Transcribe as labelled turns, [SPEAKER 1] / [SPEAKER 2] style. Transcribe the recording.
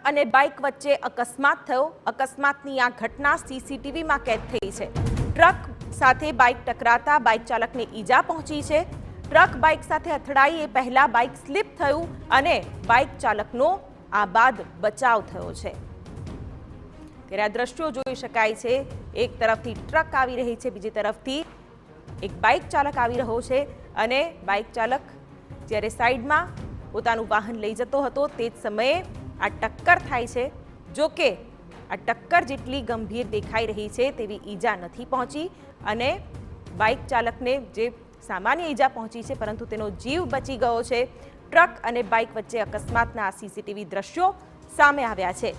[SPEAKER 1] અને બાઇક વચ્ચે અકસ્માત થયો। અકસ્માતની આ ઘટના સીસીટીવીમાં કેદ થઈ છે। ટ્રક સાથે બાઇક ટકરાતા બાઇક ચાલકને ઈજા પહોંચી છે। ટ્રક બાઇક સાથે અથડાઈ એ પહેલા બાઇક સ્લીપ થયું અને બાઇક ચાલકનો આ બાદ બચાવ થયો છે। ત્યારે આ દ્રશ્યો જોઈ શકાય છે। એક તરફથી ટ્રક આવી રહી છે, બીજી તરફથી એક બાઇક ચાલક આવી રહ્યો છે અને બાઇક ચાલક જ્યારે સાઈડમાં પોતાનું વાહન લઈ જતો હતો તે જ સમયે આ ટક્કર થાય છે। જો કે આ ટક્કર જેટલી ગંભીર દેખાઈ રહી છે તેવી ઈજા નથી પહોંચી અને બાઇક ચાલકને જે સામાન્ય ઈજા પહોંચી છે પરંતુ તેનો જીવ બચી ગયો છે। ટ્રક અને બાઇક વચ્ચે અકસ્માતના સીસીટીવી દ્રશ્યો સામે આવ્યા છે।